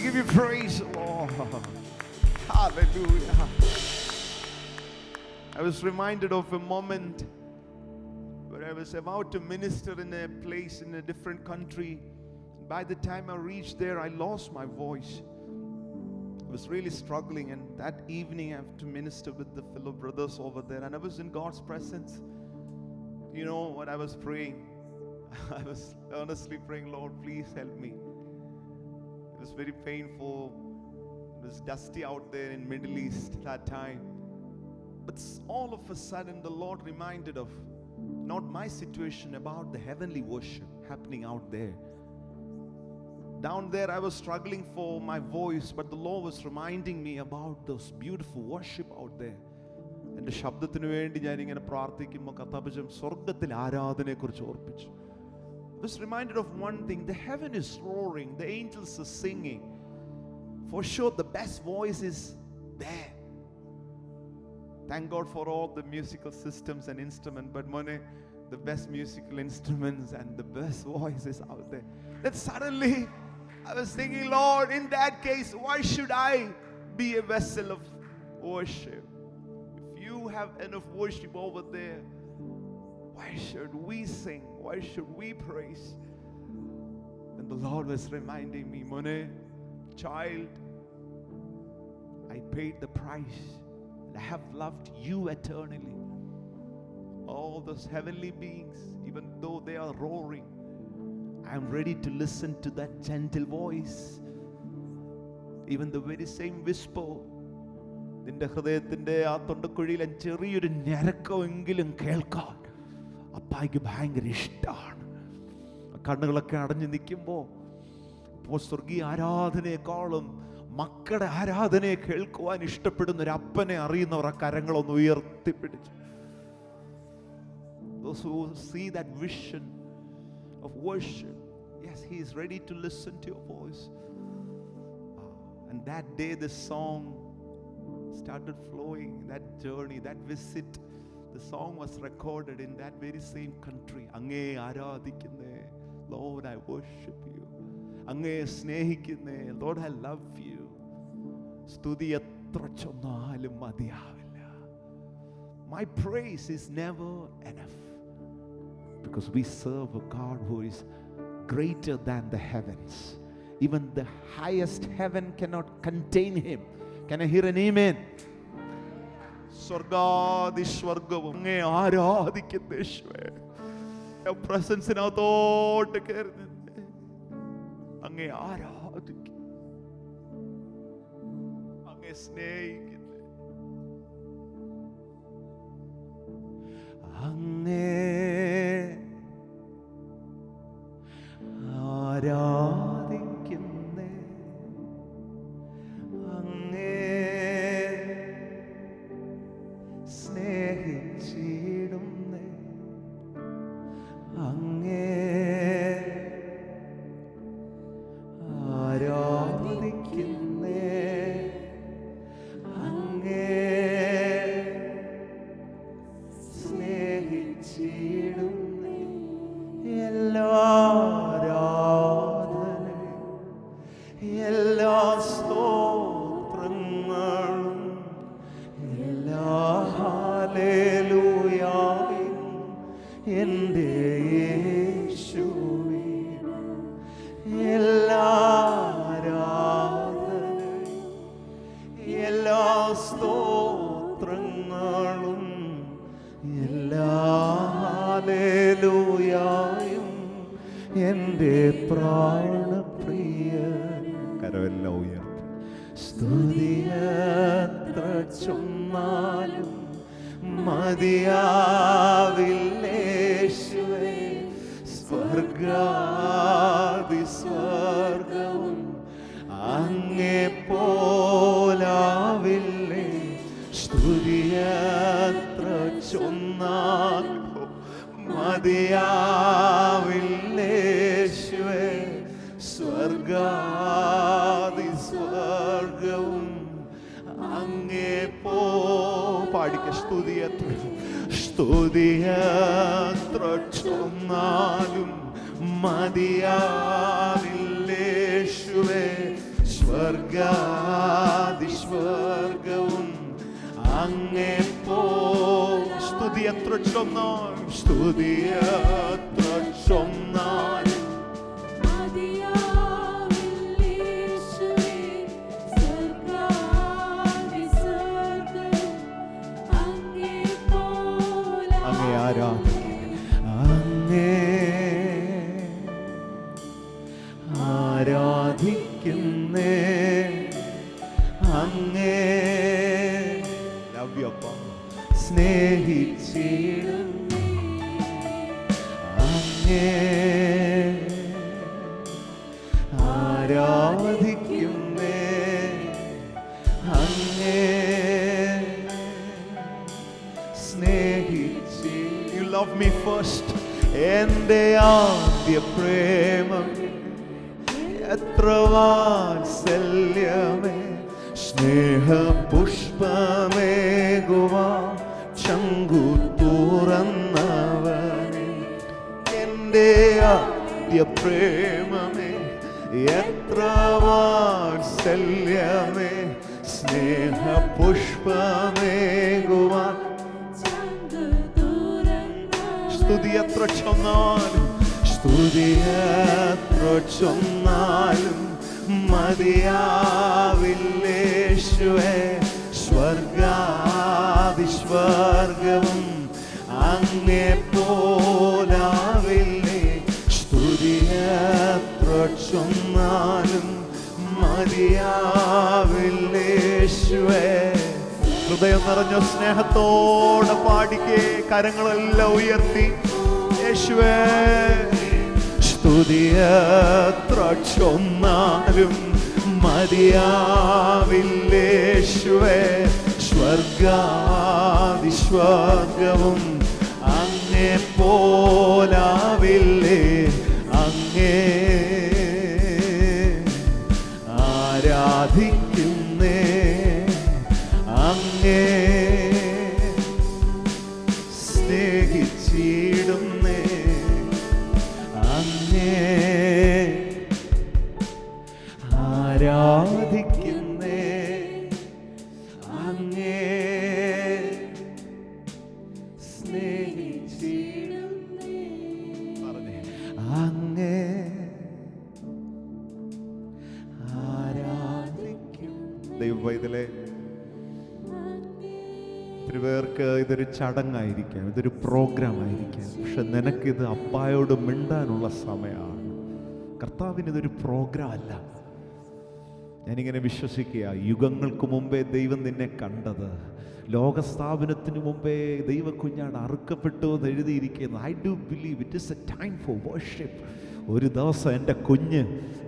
give you praise, Lord. Hallelujah. I was reminded of a moment where I was about to minister in a place in a different country. By the time I reached there, I lost my voice. I was really struggling, and that evening I have to minister with the fellow brothers over there, and I was in God's presence. You know what I was praying? I was earnestly praying, Lord, please help me. It was very painful. It was dusty out there in Middle East that time. But all of a sudden the Lord reminded of not my situation, about the heavenly worship happening out there. Down there I was struggling for my voice, but the Lord was reminding me about those beautiful worship out there. എൻ്റെ ശബ്ദത്തിന് വേണ്ടി ഞാനിങ്ങനെ പ്രാർത്ഥിക്കുമ്പോൾ കർത്താവ് സ്വർഗത്തിൽ ആരാധനയെക്കുറിച്ച് ഓർപ്പിച്ചു. I was reminded of one thing. The heaven is roaring. The angels are singing. For sure the best voice is there. Thank God for all the musical systems and instruments, but the best musical instruments and the best voice is out there. Then suddenly I was thinking, Lord, in that case, why should I be a vessel of worship? If you have enough worship over there, why should we sing? Why should we praise? And the Lord was reminding me, child, I paid the price, and I have loved you eternally. All those heavenly beings, even though they are roaring, I am ready to listen to that gentle voice. Even the very same whisper, നിന്റെ ഹൃദയത്തിന്റെ ആ തൊണ്ടക്കുഴിയിൽ ചെറിയൊരു ഞരക്കമെങ്കിലും കേൾക്കാൻ അപ്പായ്ക്ക് ഭയങ്കര ഇഷ്ടമാണ്. കണ്ണുകളൊക്കെ അടഞ്ഞു നിൽക്കുമ്പോൾ ഇപ്പോൾ സ്വർഗീയ ആരാധനയെക്കാളും മക്കളുടെ ആരാധനയെ കേൾക്കുവാൻ ഇഷ്ടപ്പെടുന്ന ഒരു അപ്പനെ അറിയുന്നവർ ആ കരങ്ങളൊന്ന് ഉയർത്തിപ്പിടിച്ചു. Those who see that vision of worship, yes, he is ready to listen to your voice. And that day the song started flowing, that journey, that visit, the song was recorded in that very same country. അങ്ങേ ആരാധിക്കുന്നേ, Lord, I worship you. അങ്ങേ സ്നേഹിക്കുന്നേ, Lord, I love you. സ്തുതി എത്ര ചൊന്നാലും മതിയാവില്ല. My praise is never enough, because we serve a God who is greater than the heavens. Even the highest heaven cannot contain him. Can I hear an amen? സ്വർഗാദി സ്വർഗവും അങ്ങേ ആരാധിക്കുന്ന യേശുവേ, പ്രസൻസിനകത്തോട്ട് കയറി നിന്ന് അങ്ങേ ആരാധിക്കും, അങ്ങേ സ്നേഹിക്കുന്നു, അങ്ങേ ആരാധിക്കുന്നേ, അങ്ങേ സ്നേഹിച്ചിടുന്നേ, അങ്ങേ ആരാധിക്കുന്നേ, അങ്ങേ സ്നേഹിച്ചിടുന്നേ. എല്ലാ ആരാധനയും എല്ലാ സ്തോത്രങ്ങളും എല്ലാ ഹല്ലേലൂയയും എൻ്റെ യേശുവിന്, എല്ലാ ആരാധനയും എല്ലാ സ്തോത്രങ്ങളും എല്ലാ ഹല്ലേലൂയയും എൻ്റെ പ്രാണപ്രിയ. കരമെല്ലാം ഉയർത്തി സ്തുതിയത്ര ചൊന്നാലും മതിയാവില്ലേശുവേ, സ്വർഗാദി സ്വർഗവും അങ്ങേ പോലാവില്ലേ. സ്തുതിയത്ര ചൊന്നാലും മതിയാവില്ലേശുവേ, സ്വർഗാദി സ്വർഗവും അങ്ങേ പാടിക്ക. സ്തുതിയത്ര ചൊന്നാലും മതിയാവില്ലേശുവേ, സ്വർഗാതിസ്വർഗവും അങ്ങേ പോ. സ്തുതി എത്ര ചൊന്നാൽ, സ്തുതി എത്ര ചൊന്നാൽ അങ്ങേ ആരാധിക്കുന്നേ, അങ്ങേ സ്നേഹിച്ചിടുന്നേ, അങ്ങേ ആരാധിക്കുന്നേ, അങ്ങേ സ്നേഹിച്ചി. You love me first. എൻ്റെ ആദ്യ പ്രേമം എത്ര വാത്സല്യമേ, സ്നേഹപുഷ്പമേകുവാൻ ചങ്കു തുറന്നവനെ. എൻ്റെ ആദ്യ പ്രേമമേ എത്ര വാത്സല്യമേ, സ്നേഹപുഷ്പമേകുവാൻ. സ്തുതി എത്ര ചൊന്നാലും, സ്തുതി എത്ര ചൊന്നാലും മതിയാവില്ലേശുവേ. സ്വർഗാതിസ്വർഗവും അങ്ങേ പോലാവില്ലേ. സ്തുതി എത്ര ചൊന്നാലും മതിയാവില്ലേശുവേ. ഹൃദയം നിറഞ്ഞ സ്നേഹത്തോടെ പാടിക്കേ, കരങ്ങളെല്ലാം ഉയർത്തി. യേശുവേ സ്തുതി എത്ര ചൊന്നാലും മതിയാവില്ലേശുവേ. സ്വർഗാതിസ്വർഗവും അങ്ങേ പോലാവില്ലേ. അങ്ങേ ആരാധിക്കുന്നേ, അങ്ങേ സ്നേഹിച്ചിടുന്നേ, അങ്ങേ ആരാധിക്കുന്നേ, അങ്ങേ സ്നേഹിച്ചിടുന്നേ, അങ്ങേ ആരാധിക്കുന്നേ. ദൈവവൈതലേ, ഒത്തിരി പേർക്ക് ഇതൊരു ചടങ്ങായിരിക്കാം, ഇതൊരു പ്രോഗ്രാം ആയിരിക്കാം. പക്ഷെ നിനക്കിത് അപ്പായോട് മിണ്ടാനുള്ള സമയമാണ്. കർത്താവിന് ഇതൊരു പ്രോഗ്രാം അല്ല. ഞാനിങ്ങനെ വിശ്വസിക്കുക, യുഗങ്ങൾക്ക് മുമ്പേ ദൈവം നിന്നെ കണ്ടത്, ലോകസ്ഥാപനത്തിന് മുമ്പേ ദൈവ കുഞ്ഞാട് അറുക്കപ്പെട്ടു എന്ന് എഴുതിയിരിക്കുന്നത്. I do believe it is A time for worship. ഒരു ദിവസം എൻ്റെ കുഞ്ഞ്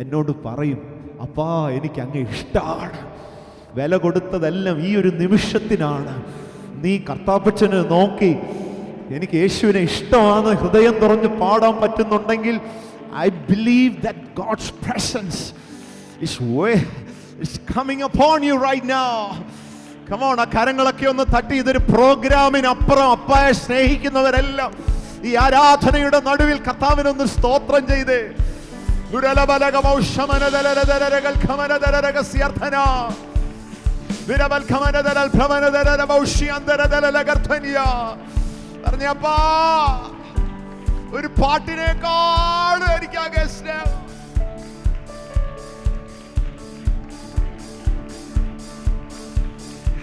എന്നോട് പറയും, അപ്പാ എനിക്ക് അങ്ങ് ഇഷ്ടമാണ്. വില കൊടുത്തതെല്ലാം ഈ ഒരു നിമിഷത്തിനാണ്. നീ കർത്താപ്പച്ചന് നോക്കി എനിക്ക് യേശുവിനെ ഇഷ്ടമാണ് ഹൃദയം തുറന്ന് പാടാൻ പറ്റുന്നുണ്ടെങ്കിൽ, I believe that God's presence is coming upon you right now. Come on, ആ കരങ്ങളൊക്കെ ഒന്ന് തട്ടി. ഇതൊരു പ്രോഗ്രാമിനപ്പുറം അപ്പായെ സ്നേഹിക്കുന്നവരെല്ലാം ഈ ആരാധനയുടെ നടുവിൽ കർത്താവിനൊന്ന് സ്തോത്രം ചെയ്തേ. പറഞ്ഞപ്പാ ഒരു പാട്ടിനേക്കാൾ എനിക്കാകെ സ്നേഹം.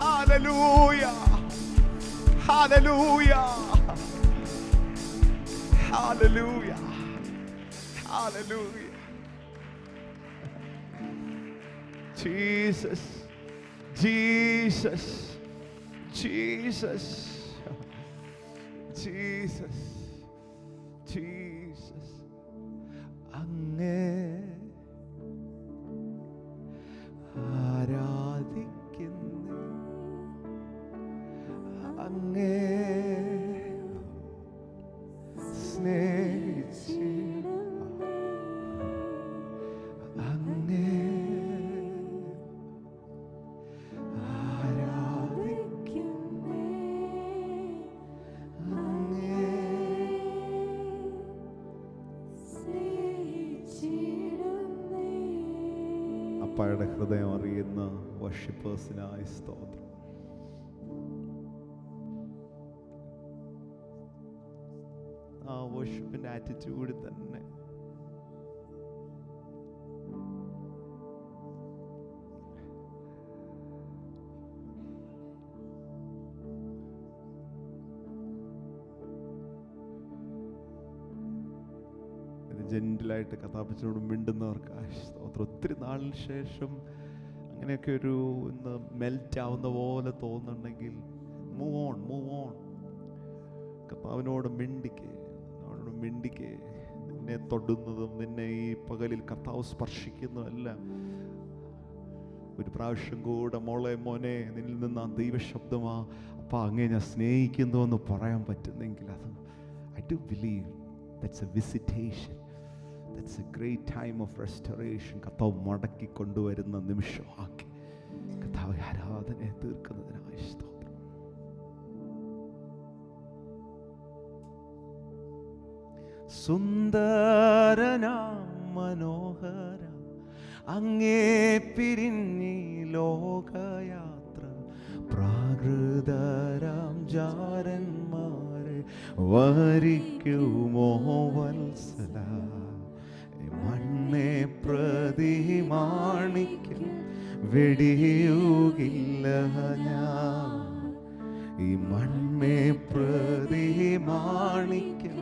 Hallelujah, hallelujah, hallelujah, hallelujah. Jesus, Jesus, Jesus, Jesus, Jesus. അങ്ങേ ആരാധിക്കുന്നു, അങ്ങേ സ്നേഹിച്ചിടുന്നു, അങ്ങേ ആരാധിക്കുന്നു, അങ്ങേ സ്നേഹിച്ചിടുന്നു. പപ്പായുടെ ഹൃദയം അറിയുന്ന വർഷിപ്പേഴ്സിനായി സ്തോത്രം. ആ വർഷിപ്പിന്റെ ആറ്റിറ്റ്യൂഡ് തന്നെ ജെന്റിലായിട്ട് കഥാപിച്ചോട് മിണ്ടുന്നവർക്ക് സ്തോത്രം. ഒത്തിരി നാളിന് ശേഷം അങ്ങനെയൊക്കെ ഒരു ഇന്ന് മെൽറ്റ് ആവുന്ന പോലെ തോന്നുന്നുണ്ടെങ്കിൽ മൂവ് ഓൺ. കർത്താവിനോട് മിണ്ടിക്കേ. നിന്നെ തൊടുന്നതും നിന്നെ ഈ പകലിൽ കർത്താവ് സ്പർശിക്കുന്നതുമെല്ലാം ഒരു പ്രാവശ്യം കൂടെ മോനെ നിന്നിൽ നിന്ന് ആ ദൈവശബ്ദമാ അപ്പ അങ്ങേ ഞാൻ സ്നേഹിക്കുന്നു എന്ന് പറയാൻ പറ്റുന്നെങ്കിൽ അത് I do believe that's A visitation. That's a great time of restoration. കർത്താവ് മടക്കി കൊണ്ടുവരുന്ന നിമിഷമാക്കി കർത്താവ് ആരാധനയെ തീർക്കുന്നതിനായി സ്തോത്രം. സുന്ദരനാം മനോഹര അങ്ങേ പിരിഞ്ഞി ലോകയാത്ര പ്രാകൃതരാം ജാരന്മാരെ വരിക്കുമോ വത്സല മണ്ണെ പ്രതിമാണിക്കും വെടിയുകില്ല ഞാൻ ഈ മണ്ണെ പ്രതിമാണിക്കും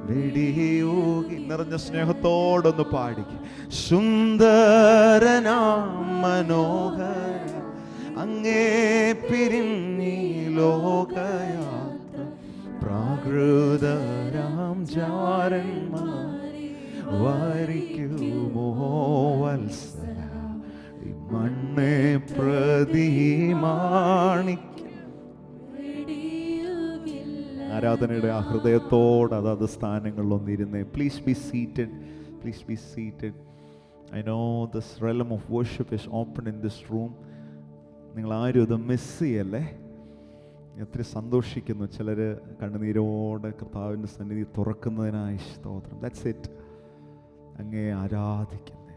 വെടിയുകില്ല. നിറഞ്ഞ സ്നേഹത്തോടൊന്ന് പാടിക്കും. സുന്ദരനാം മനോഹര അങ്ങേ പിരിഞ്ഞി ലോകയാത്ര പ്രാകൃതരാം ജാരന്മാർ വരിക്കുമോ വത്സല ഈ മണ്ണെ പ്രതിമാണിക്കും. ആരാധനയുടെ ആ ഹൃദയത്തോട് അതത് സ്ഥാനങ്ങളിലൊന്നിരുന്നേ. Please be seated. I know this realm of worship is open in this room. നിങ്ങൾ ആരും ഇത് മിസ് ചെയ്യല്ലേ. ഒത്തിരി സന്തോഷിക്കുന്നു. ചിലർ കണ്ണുനീരോടെ കർത്താവിൻ്റെ സന്നിധി തുറക്കുന്നതിനായി സ്തോത്രം. That's it. അങ്ങേ ആരാധിക്കുന്നേ.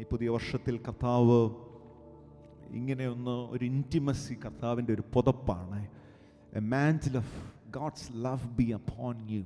ഈ പുതിയ വർഷത്തിൽ കർത്താവ് ഇങ്ങനെയൊന്ന് ഒരു ഇൻറ്റിമസി, കർത്താവിൻ്റെ ഒരു പുതപ്പാണ്. A mantle of God's love be upon U.